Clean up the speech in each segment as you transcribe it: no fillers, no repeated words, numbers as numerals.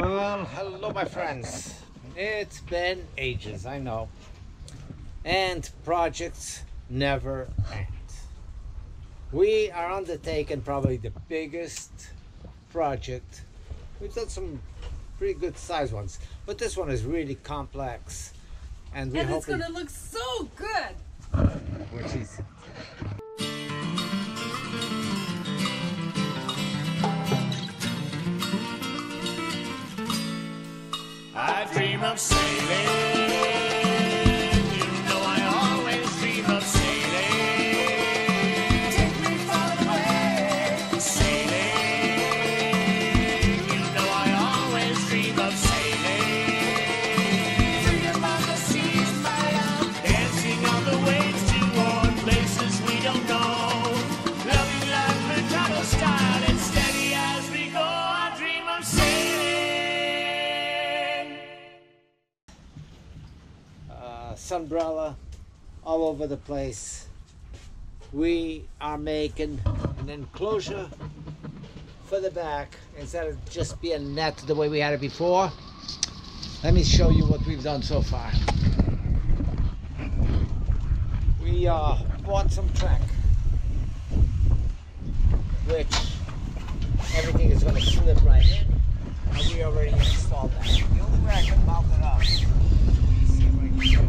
Well, hello my friends. It's been ages, I know. And projects never end. We are undertaking probably the biggest project. We've done some pretty good sized ones, but this one is really complex. And it's gonna look so good. Which is I dream of sailing. You know I always dream of sailing. Take me far away. Sailing. You know I always dream of sailing. Freedom on the seas, my love. Dancing on the waves to warm places we don't know. Loving life with travel style and steady as we go. I dream of sailing. sunbrella all over the place. We are making an enclosure for the back instead of just being net the way we had it before. Let me show you what we've done so far. We bought some track, which everything is going to slip right in, and we already installed that. The only way I can mount it up, you see right here,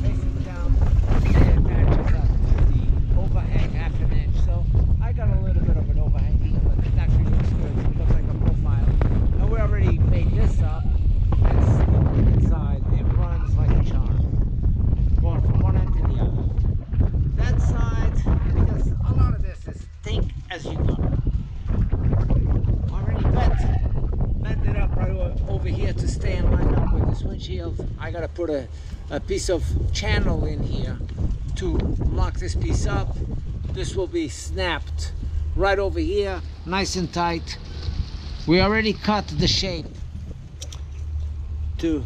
facing down, and it matches up to the overhang half an inch. So I got a little bit of an overhang here, but it actually looks good. It looks like a profile. And we already made this up, and inside it runs like a charm, going from one end to the other. That side, because a lot of this is think as you go. Already bent it up right over here to stay in line up with this windshield. I gotta put a piece of channel in here to lock this piece up. This will be snapped right over here, nice and tight. We already cut the shape to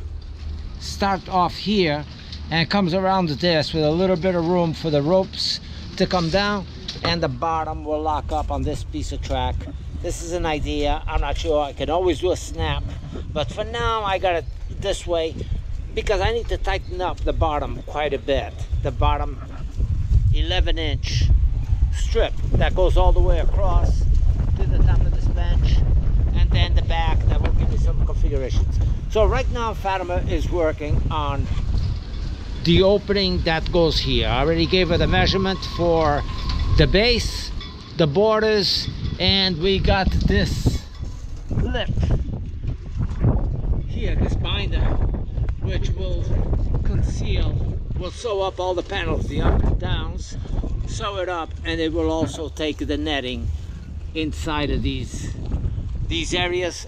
start off here, and it comes around this with a little bit of room for the ropes to come down, and the bottom will lock up on this piece of track. This is an idea. I'm not sure. I can always do a snap, but for now I got it this way because I need to tighten up the bottom quite a bit. The bottom 11-inch strip that goes all the way across to the top of this bench, and then the back that will give me some configurations. So right now Fatima is working on the opening that goes here. I already gave her the measurement for the base, the borders, and we got this lip here, this binder, which will sew up all the panels, the up and downs, sew it up, and it will also take the netting inside of these areas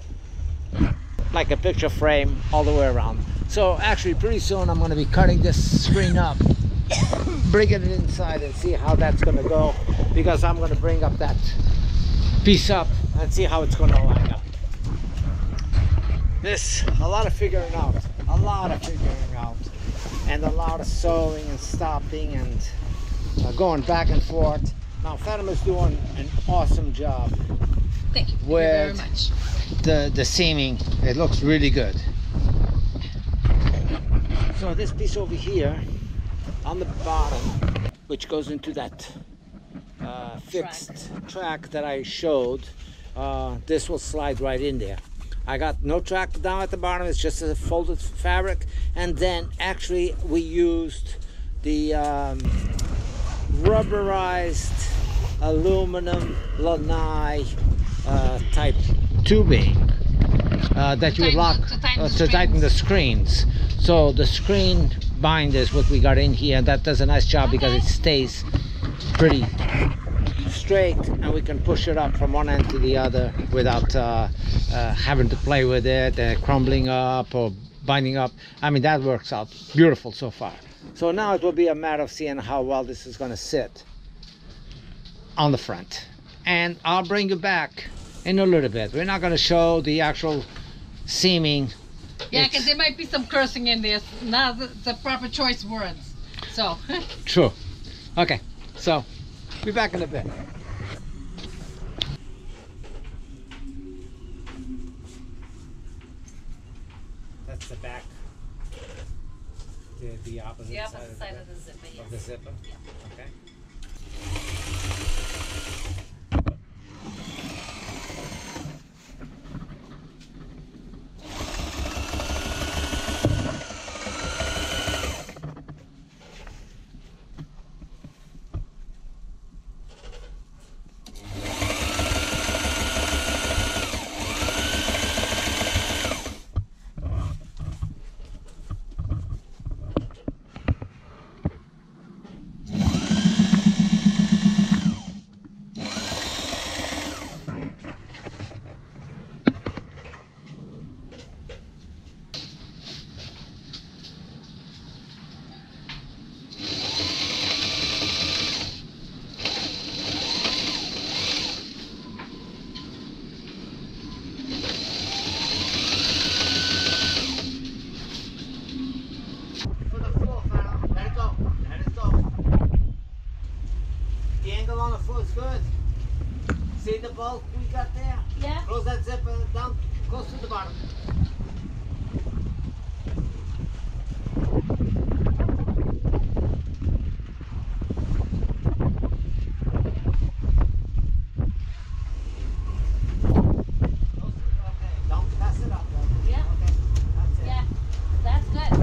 like a picture frame all the way around. So actually pretty soon I'm going to be cutting this screen up, bringing it inside and see how that's going to go, because I'm going to bring up that piece up and see how it's going to line up. This, a lot of figuring out, and a lot of sewing and stopping and going back and forth. Now Fatima's doing an awesome job. Thank you very much. The seaming, it looks really good. So this piece over here on the bottom, which goes into that fixed track that I showed, this will slide right in there. I got no track down at the bottom, it's just a folded fabric, and then actually we used the rubberized aluminum lanai type tubing that you would lock to tighten the screens. So the screen bind is what we got in here, and that does a nice job because it stays pretty straight, and we can push it up from one end to the other without having to play with it, crumbling up or binding up. I mean, that works out beautiful so far. So now it will be a matter of seeing how well this is going to sit on the front, and I'll bring you back in a little bit. We're not going to show the actual seaming. Yeah, because there might be some cursing in this. Not the proper choice words. So. True. Okay, so be back in a bit. That's the back. The opposite, The opposite side of the zipper, yes. of the zipper. Yeah. Okay. Good. See the bulk we got there? Yeah. Close that zipper down close to the bottom. Okay, don't pass it up. Though. Yeah. Okay, that's it. Yeah. That's good.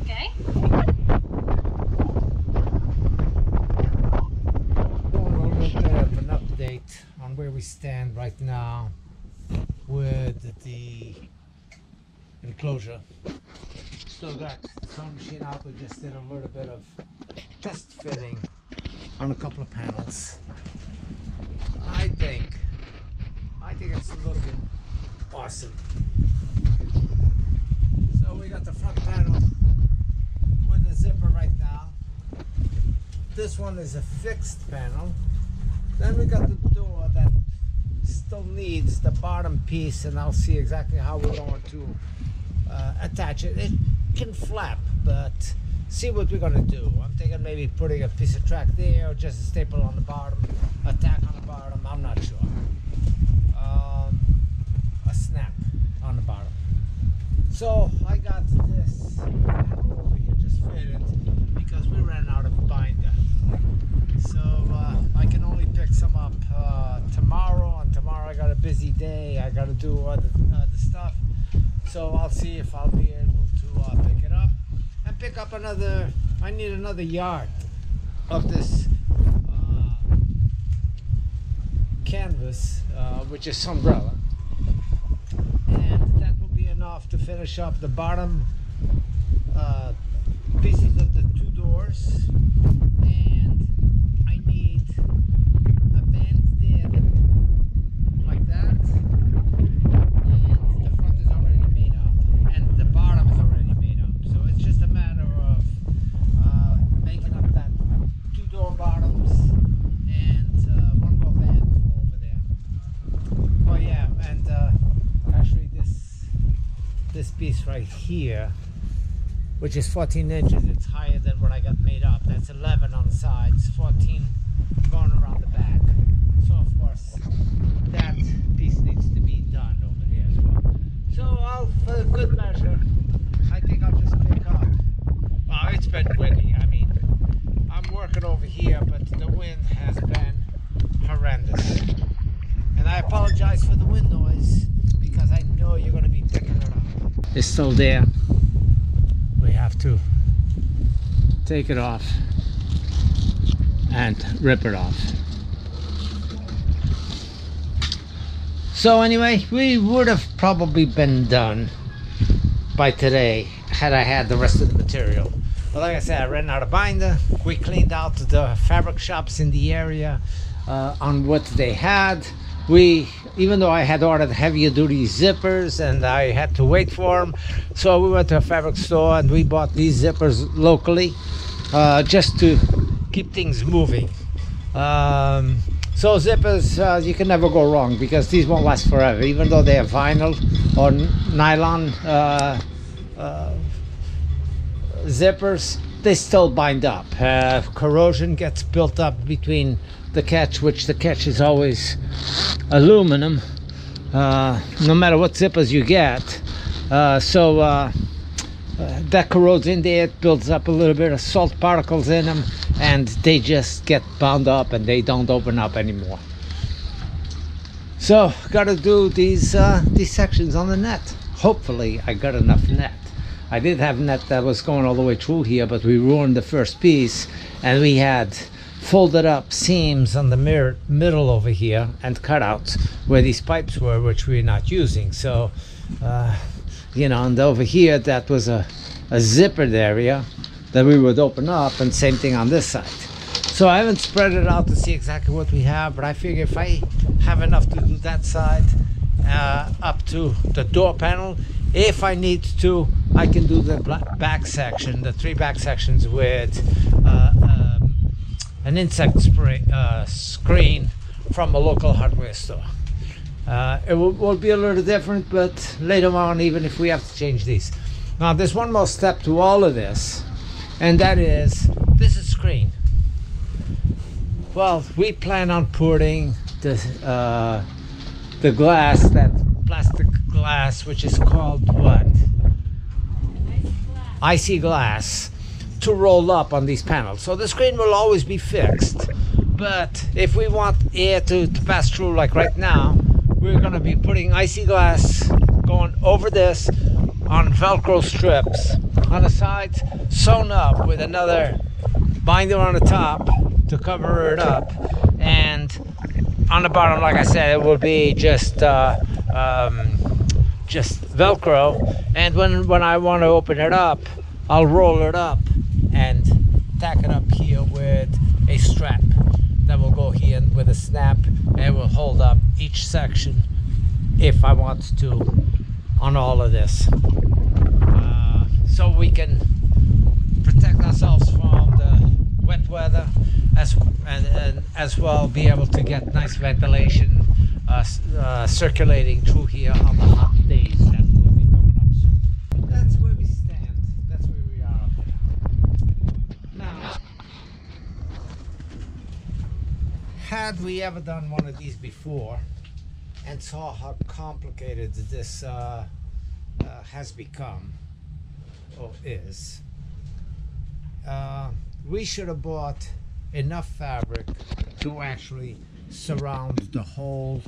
Okay. A little bit of an update on where we stand right now with the enclosure. Still got some machine out. We just did a little bit of test fitting on a couple of panels. I think it's looking awesome. So we got the front panel with the zipper right now. This one is a fixed panel. Then we got the door that still needs the bottom piece, and I'll see exactly how we're going to attach it. It can flap, but see what we're gonna do. I'm thinking maybe putting a piece of track there, or just a staple on the bottom, a tack on the bottom. I'm not sure. A snap on the bottom. So I got this panel over here just fitted because we ran out of binder. So I can only pick some up tomorrow, and tomorrow I got a busy day. I got to do other stuff. So I'll see if I'll be able to pick it up and pick up another. I need another yard of this canvas, which is umbrella, and that will be enough to finish up the bottom pieces of the two doors. And I need a band there like that, and the front is already made up, and the bottom is already made up. So it's just a matter of making up that two door bottoms and one more band over there. Oh yeah, and actually this piece right here, which is 14 inches, it's higher than what I got made up. That's 11 on the sides, 14 going around the back. So of course that piece needs to be done over there as well. So I'll, for a good measure, I think I'll just pick up. Wow, it's been windy. I mean, I'm working over here, but the wind has been horrendous. And I apologize for the wind noise because I know you're going to be picking it up. It's still there. We have to take it off and rip it off. So anyway, we would have probably been done by today had I had the rest of the material. But like I said, I ran out of binder. We cleaned out the fabric shops in the area on what they had. Even though I had ordered heavier duty zippers and I had to wait for them, so we went to a fabric store and we bought these zippers locally just to keep things moving. So zippers, you can never go wrong because these won't last forever, even though they are vinyl or nylon zippers. they still bind up. Corrosion gets built up between the catch, which the catch is always aluminum, no matter what zippers you get. That corrodes in there, it builds up a little bit of salt particles in them, and they just get bound up and they don't open up anymore. So got to do these sections on the net. Hopefully I got enough net. I did have net that was going all the way through here, but we ruined the first piece, and we had folded up seams on the middle over here and cutouts where these pipes were, which we're not using. So you know, and over here that was a zippered area that we would open up, and same thing on this side. So I haven't spread it out to see exactly what we have, but I figure if I have enough to do that side up to the door panel, if I need to, I can do the back section, the 3 back sections with an insect spray screen from a local hardware store. It will be a little different, but later on, even if we have to change these. Now there's one more step to all of this, and that is, this is screen. Well, we plan on putting the glass, that plastic glass, which is called what? Icy glass, to roll up on these panels. So the screen will always be fixed, but if we want air to pass through, like right now, we're going to be putting icy glass going over this on Velcro strips on the sides, sewn up with another binder on the top to cover it up, and on the bottom, like I said, it will be just Velcro. And when I want to open it up, I'll roll it up and tack it up here with a strap that will go here with a snap, and it will hold up each section if I want to on all of this, so we can protect ourselves from the wet weather, as well be able to get nice ventilation circulating through here on the hot days that will be coming up soon. That's where we stand. That's where we are up there. Now, had we ever done one of these before and saw how complicated this has become, or is, we should have bought enough fabric to actually surround the whole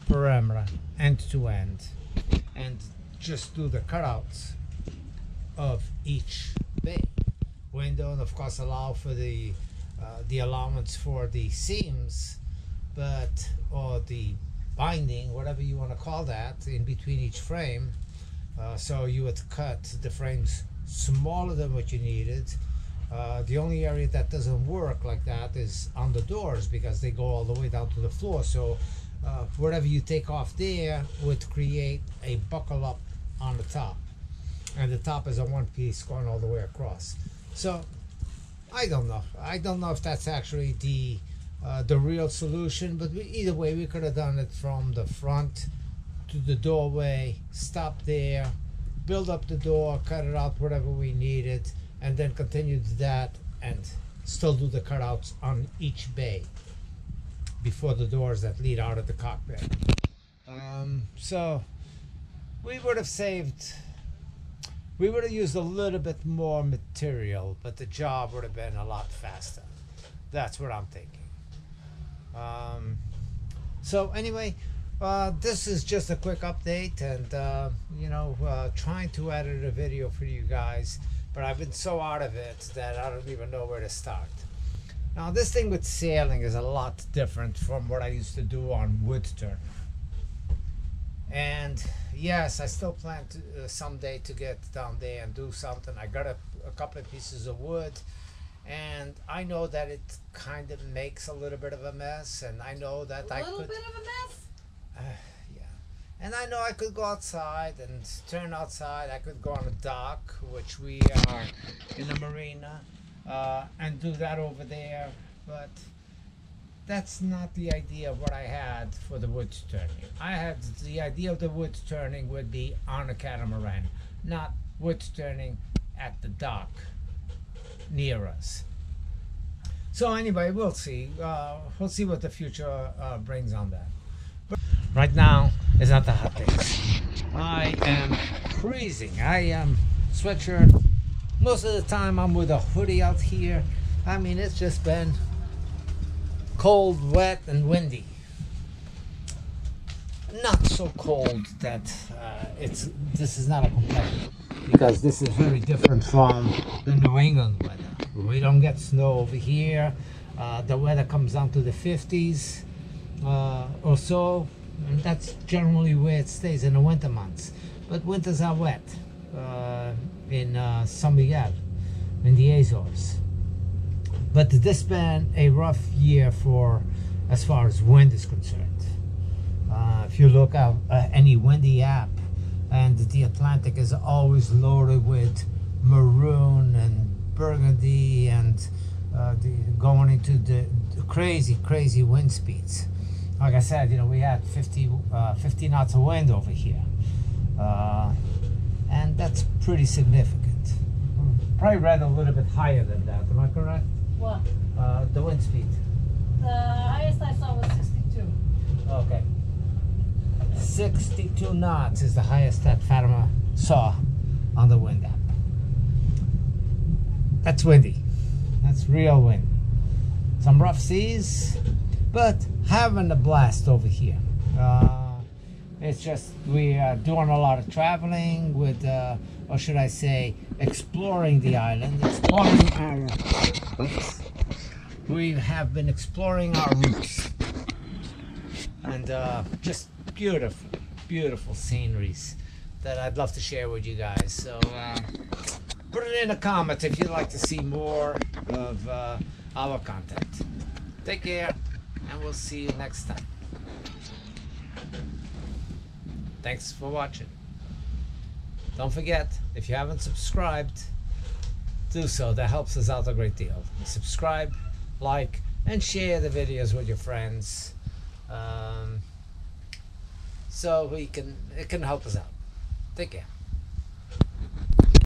perimeter end to end, and just do the cutouts of each bay window, and of course allow for the allowance for the seams, but or the binding, whatever you want to call that, in between each frame. So you would cut the frames smaller than what you needed. The only area that doesn't work like that is on the doors, because they go all the way down to the floor. So whatever you take off there would create a buckle up on the top, and the top is a one piece going all the way across. So I don't know if that's actually the real solution, but either way, we could have done it from the front to the doorway, stop there, build up the door, cut it out whatever we needed, and then continue to that and still do the cutouts on each bay before the doors that lead out of the cockpit. So we would have used a little bit more material, but the job would have been a lot faster. That's what I'm thinking. So anyway, this is just a quick update, and trying to edit a video for you guys, but I've been so out of it that I don't even know where to start. Now this thing with sailing is a lot different from what I used to do on wood turn. And yes, I still plan to someday to get down there and do something. I got a couple of pieces of wood, and I know that it kind of makes a little bit of a mess, and I know that I could... A little bit of a mess? Yeah. And I know I could go outside and turn outside. I could go on a dock, which we are in the marina, and do that over there. But that's not the idea of what I had for the wood turning. I had the idea of the wood turning would be on a catamaran, not wood turning at the dock near us. So anyway, we'll see. We'll see what the future brings on that. But right now is not the hot days. I am freezing. I am sweatshirt. Most of the time I'm with a hoodie out here. I mean, it's just been cold, wet, and windy. Not so cold that this is not a complaint, because this is very different from the New England weather. We don't get snow over here. The weather comes down to the 50s or so, and that's generally where it stays in the winter months. But winters are wet in San Miguel, in the Azores. But this has been a rough year for as far as wind is concerned. If you look at any windy app, and the Atlantic is always loaded with maroon and burgundy and going into the crazy wind speeds. Like I said, you know, we had 50 knots of wind over here, and that's pretty significant. Probably read a little bit higher than that. Am I correct? What? The wind speed. The highest I saw was 62. Okay. 62 knots is the highest that Fatima saw on the wind app. That's windy. That's real wind. Some rough seas, but having a blast over here. It's just we are doing a lot of traveling with, or should I say, exploring the island, exploring our. Oops. We have been exploring our routes, and just beautiful sceneries that I'd love to share with you guys. So put it in the comments if you'd like to see more of our content. Take care, and we'll see you next time. Thanks for watching. Don't forget, if you haven't subscribed, do so. That helps us out a great deal. Subscribe, like, and share the videos with your friends, so it can help us out. Take care.